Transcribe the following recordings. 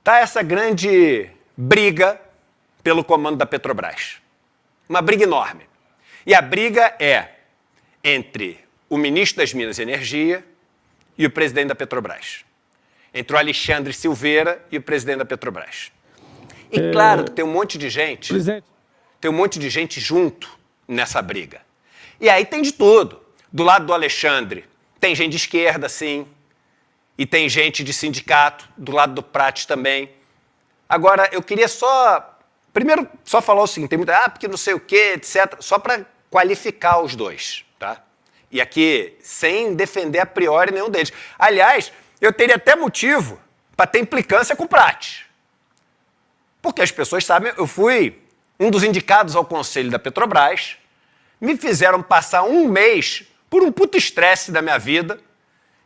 Tá essa grande briga pelo comando da Petrobras. Uma briga enorme. E a briga é entre o ministro das Minas e Energia e o presidente da Petrobras. Entre o Alexandre Silveira e o presidente da Petrobras. E claro que tem um monte de gente, tem um monte de gente junto nessa briga. E aí tem de tudo. Do lado do Alexandre, tem gente de esquerda, sim, e tem gente de sindicato, do lado do Prates também. Agora, eu queria primeiro, só falar o seguinte, tem muita, porque não sei o quê, etc., só para qualificar os dois, tá? E aqui, sem defender a priori nenhum deles. Aliás, eu teria até motivo para ter implicância com o Prates. Porque as pessoas sabem, eu fui um dos indicados ao conselho da Petrobras, me fizeram passar um mês por um puto estresse da minha vida,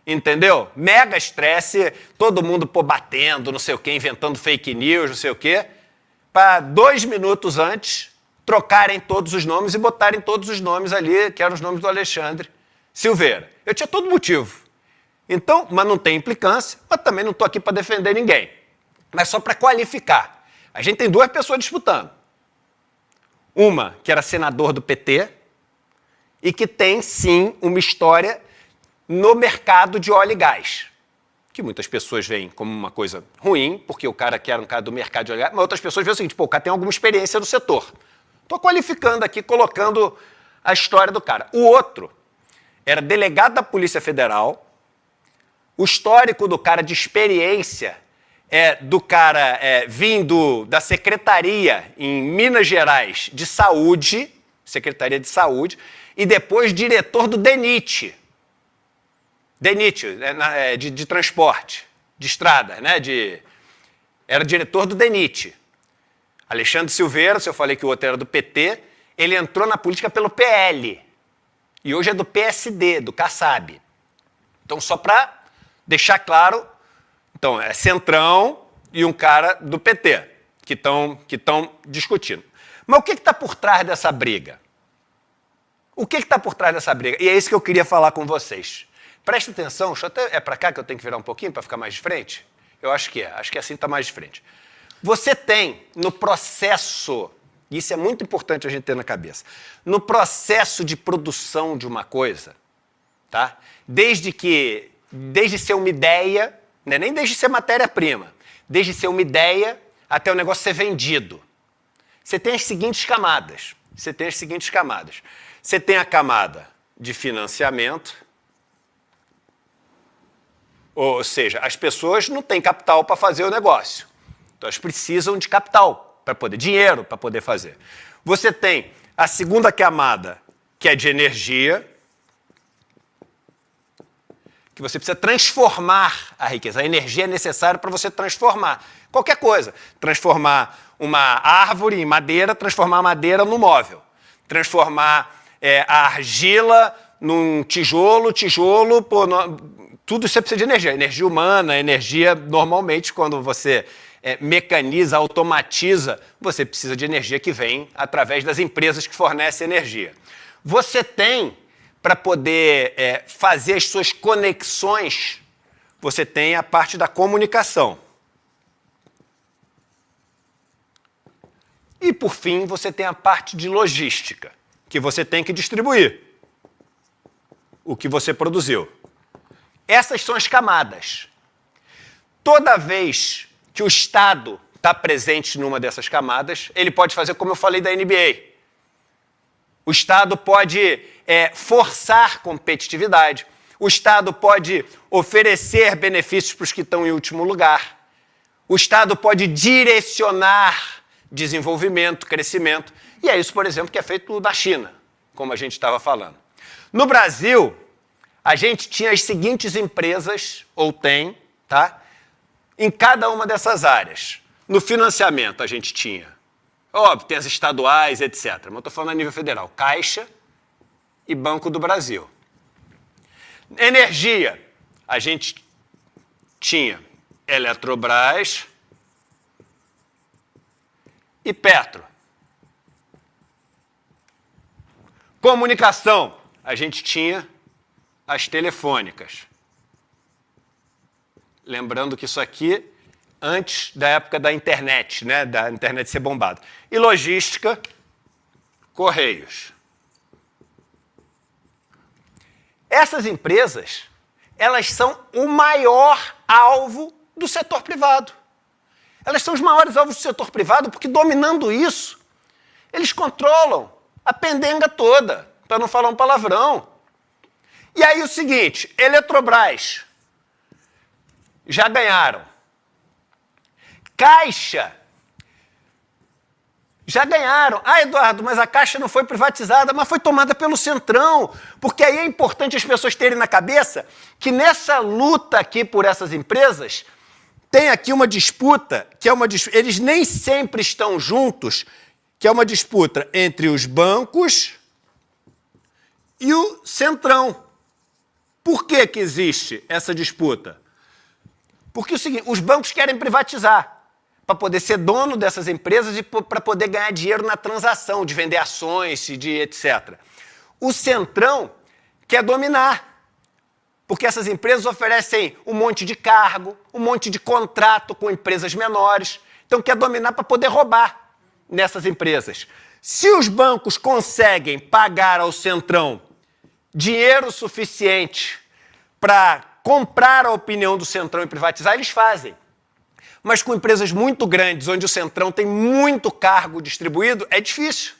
entendeu? Mega estresse, todo mundo batendo, não sei o quê, inventando fake news, não sei o quê, para 2 minutos antes trocarem todos os nomes e botarem todos os nomes ali, que eram os nomes do Alexandre Silveira. Eu tinha todo motivo. Então, mas não tem implicância, mas também não estou aqui para defender ninguém. Mas só para qualificar. A gente tem 2 pessoas disputando. Uma que era senador do PT e que tem, sim, uma história no mercado de óleo e gás, que muitas pessoas veem como uma coisa ruim, porque o cara que era um cara do mercado de óleo e gás, mas outras pessoas veem o seguinte, o cara tem alguma experiência no setor. Estou qualificando aqui, colocando a história do cara. O outro era delegado da Polícia Federal, o histórico do cara de experiência do cara vindo da Secretaria em Minas Gerais de Saúde, Secretaria de Saúde, e depois diretor do DENIT. DENIT, de transporte, de estrada, né? Era diretor do DENIT. Alexandre Silveira, se eu falei que o outro era do PT, ele entrou na política pelo PL. E hoje é do PSD, do Kassab. Então, só para deixar claro, então, é Centrão e um cara do PT que estão discutindo. Mas o que está por trás dessa briga? O que está por trás dessa briga? E é isso que eu queria falar com vocês. Presta atenção, é para cá que eu tenho que virar um pouquinho para ficar mais de frente? Eu acho que assim está mais de frente. Você tem no processo, e isso é muito importante a gente ter na cabeça, no processo de produção de uma coisa, tá? Desde ser uma ideia, né? Nem desde ser matéria-prima, desde ser uma ideia até o negócio ser vendido. Você tem as seguintes camadas. Você tem a camada de financiamento, ou seja, as pessoas não têm capital para fazer o negócio. Então, elas precisam de capital, dinheiro para poder fazer. Você tem a segunda camada, que é de energia, que você precisa transformar a riqueza. A energia é necessária para você transformar qualquer coisa. Transformar uma árvore em madeira, transformar a madeira no móvel. Transformar a argila num tijolo, tudo isso precisa de energia. Energia humana, energia, normalmente, quando você mecaniza, automatiza, você precisa de energia que vem através das empresas que fornecem energia. Você tem, para poder fazer as suas conexões, você tem a parte da comunicação. E, por fim, você tem a parte de logística, que você tem que distribuir o que você produziu. Essas são as camadas. Toda vez que o Estado está presente numa dessas camadas, ele pode fazer como eu falei da NBA. O Estado pode forçar competitividade. O Estado pode oferecer benefícios para os que estão em último lugar. O Estado pode direcionar desenvolvimento, crescimento. E é isso, por exemplo, que é feito na China, como a gente estava falando. No Brasil, a gente tinha as seguintes empresas, ou tem, tá? Em cada uma dessas áreas. No financiamento, a gente tinha, óbvio, tem as estaduais, etc. Mas eu estou falando a nível federal, Caixa e Banco do Brasil. Energia, a gente tinha Eletrobras e Petro. Comunicação, a gente tinha as telefônicas. Lembrando que isso aqui antes da época da internet, né, da internet ser bombada. E logística, Correios. Essas empresas, elas são o maior alvo do setor privado. Elas são os maiores alvos do setor privado porque, dominando isso, eles controlam a pendenga toda, para não falar um palavrão. E aí o seguinte, Eletrobras, já ganharam. Caixa, já ganharam. Ah, Eduardo, mas a Caixa não foi privatizada, mas foi tomada pelo Centrão. Porque aí é importante as pessoas terem na cabeça que nessa luta aqui por essas empresas, tem aqui uma disputa, que é uma disputa, eles nem sempre estão juntos, que é uma disputa entre os bancos e o Centrão. Por que que existe essa disputa? Porque é o seguinte, os bancos querem privatizar, para poder ser dono dessas empresas e para poder ganhar dinheiro na transação, de vender ações, de etc. O Centrão quer dominar, porque essas empresas oferecem um monte de cargo, um monte de contrato com empresas menores, então quer dominar para poder roubar nessas empresas. Se os bancos conseguem pagar ao Centrão dinheiro suficiente para comprar a opinião do Centrão e privatizar, eles fazem. Mas com empresas muito grandes, onde o Centrão tem muito cargo distribuído, é difícil.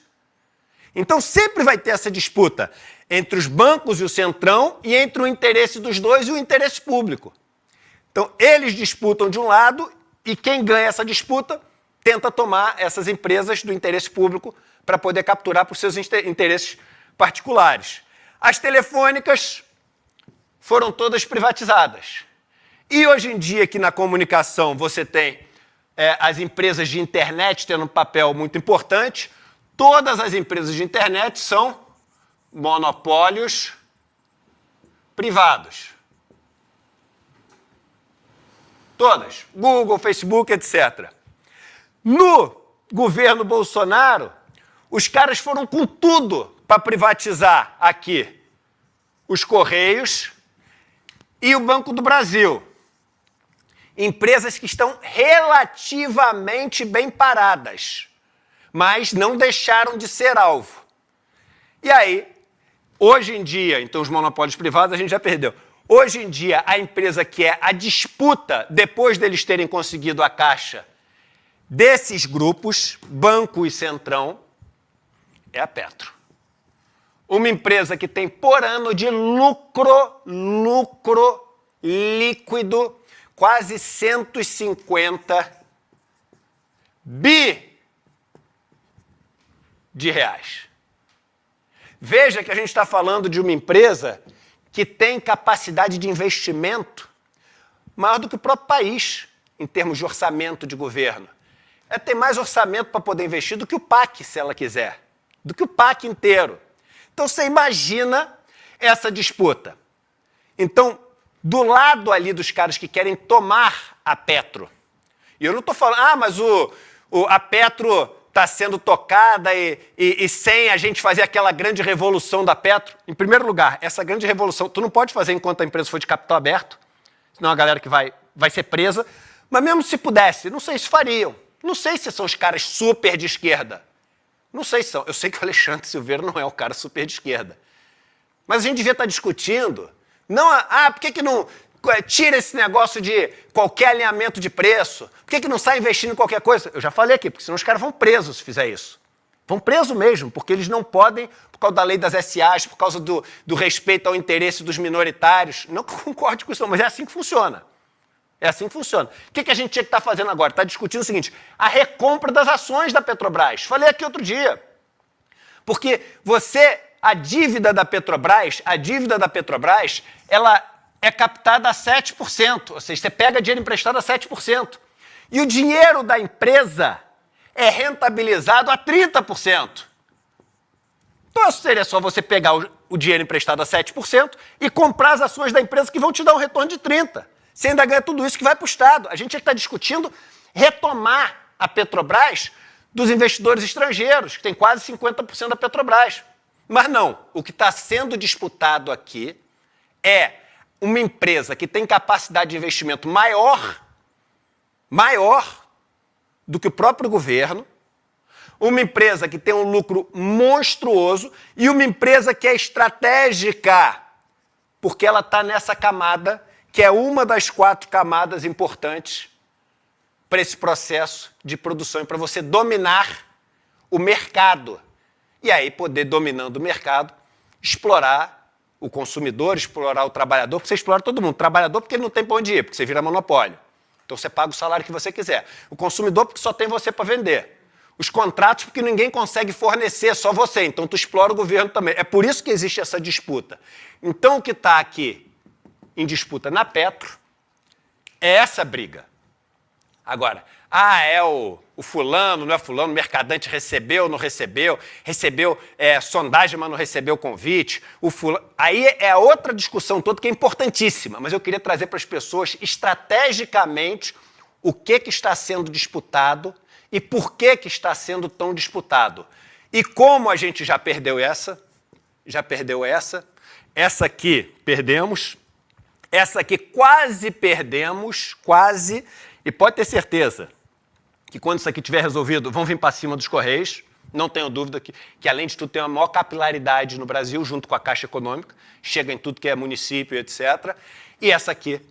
Então sempre vai ter essa disputa entre os bancos e o Centrão e entre o interesse dos dois e o interesse público. Então eles disputam de um lado e quem ganha essa disputa tenta tomar essas empresas do interesse público para poder capturar por seus interesses particulares. As telefônicas foram todas privatizadas. E hoje em dia, aqui na comunicação, você tem as empresas de internet tendo um papel muito importante. Todas as empresas de internet são monopólios privados. Todas. Google, Facebook, etc. No governo Bolsonaro, os caras foram com tudo para privatizar aqui os Correios e o Banco do Brasil. Empresas que estão relativamente bem paradas, mas não deixaram de ser alvo. E aí, hoje em dia, então os monopólios privados a gente já perdeu. Hoje em dia, a empresa que é a disputa, depois deles terem conseguido a Caixa, desses grupos, Banco e Centrão, é a Petro. Uma empresa que tem por ano de lucro líquido, quase 150 bi de reais. Veja que a gente está falando de uma empresa que tem capacidade de investimento maior do que o próprio país, em termos de orçamento de governo. Ela tem mais orçamento para poder investir do que o PAC, se ela quiser, do que o PAC inteiro. Então você imagina essa disputa. Então, do lado ali dos caras que querem tomar a Petro, e eu não estou falando, mas a Petro está sendo tocada e sem a gente fazer aquela grande revolução da Petro. Em primeiro lugar, essa grande revolução, tu não pode fazer enquanto a empresa for de capital aberto, senão a galera que vai ser presa, mas mesmo se pudesse, não sei se fariam. Não sei se são os caras super de esquerda. Não sei se são. Eu sei que o Alexandre Silveira não é o cara super de esquerda. Mas a gente devia estar discutindo. Não, por que não tira esse negócio de qualquer alinhamento de preço? Por que não sai investindo em qualquer coisa? Eu já falei aqui, porque senão os caras vão presos se fizer isso. Vão presos mesmo, porque eles não podem, por causa da lei das SAs, por causa do respeito ao interesse dos minoritários. Não que eu concorde com isso, mas é assim que funciona. É assim que funciona. O que a gente tinha que estar fazendo agora? Está discutindo o seguinte, a recompra das ações da Petrobras. Falei aqui outro dia. Porque a dívida da Petrobras, ela é captada a 7%. Ou seja, você pega dinheiro emprestado a 7%. E o dinheiro da empresa é rentabilizado a 30%. Então seria só você pegar o dinheiro emprestado a 7% e comprar as ações da empresa que vão te dar um retorno de 30%. Você ainda ganha tudo isso que vai para o Estado. A gente está discutindo retomar a Petrobras dos investidores estrangeiros, que tem quase 50% da Petrobras. Mas não, o que está sendo disputado aqui é uma empresa que tem capacidade de investimento maior maior do que o próprio governo, uma empresa que tem um lucro monstruoso e uma empresa que é estratégica, porque ela está nessa camada, que é uma das 4 camadas importantes para esse processo de produção e para você dominar o mercado. E aí poder, dominando o mercado, explorar o consumidor, explorar o trabalhador, porque você explora todo mundo. O trabalhador porque ele não tem para onde ir, porque você vira monopólio. Então você paga o salário que você quiser. O consumidor porque só tem você para vender. Os contratos porque ninguém consegue fornecer, só você. Então tu explora o governo também. É por isso que existe essa disputa. Então o que está aqui em disputa na Petro é essa briga. Agora, é o fulano, não é fulano, o mercadante recebeu, não recebeu, recebeu sondagem, mas não recebeu o convite, o fulano... Aí é outra discussão toda que é importantíssima, mas eu queria trazer para as pessoas estrategicamente o que está sendo disputado e por que está sendo tão disputado. E como a gente já perdeu essa aqui perdemos, essa aqui quase perdemos, quase, e pode ter certeza que quando isso aqui estiver resolvido, vão vir para cima dos Correios, não tenho dúvida que além de tudo tem uma maior capilaridade no Brasil, junto com a Caixa Econômica, chega em tudo que é município, etc. E essa aqui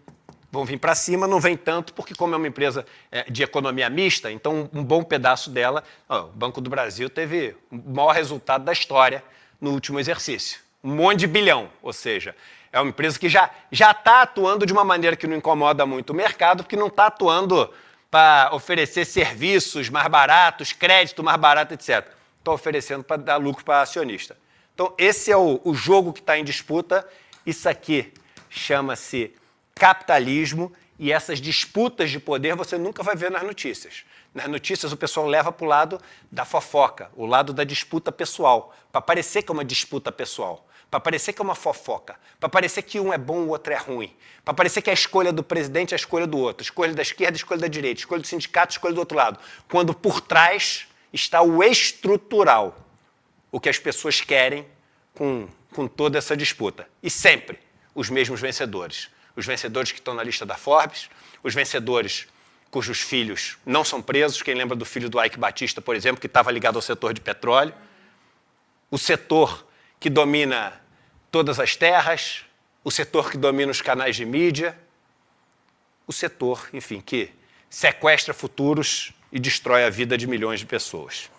vão vir para cima, não vem tanto, porque como é uma empresa de economia mista, então um bom pedaço dela, o Banco do Brasil teve o maior resultado da história no último exercício. Um monte de bilhão, ou seja, é uma empresa que já está atuando de uma maneira que não incomoda muito o mercado, porque não está atuando para oferecer serviços mais baratos, crédito mais barato, etc. Está oferecendo para dar lucro para acionista. Então, esse é o jogo que está em disputa. Isso aqui chama-se capitalismo e essas disputas de poder você nunca vai ver nas notícias. Nas notícias o pessoal leva para o lado da fofoca, o lado da disputa pessoal, para parecer que é uma disputa pessoal, para parecer que é uma fofoca, para parecer que um é bom, o outro é ruim, para parecer que a escolha do presidente é a escolha do outro, escolha da esquerda, escolha da direita, escolha do sindicato, escolha do outro lado, quando por trás está o estrutural, o que as pessoas querem com toda essa disputa. E sempre os mesmos vencedores. Os vencedores que estão na lista da Forbes, os vencedores cujos filhos não são presos, quem lembra do filho do Ike Batista, por exemplo, que estava ligado ao setor de petróleo, o setor que domina todas as terras, o setor que domina os canais de mídia, o setor, enfim, que sequestra futuros e destrói a vida de milhões de pessoas.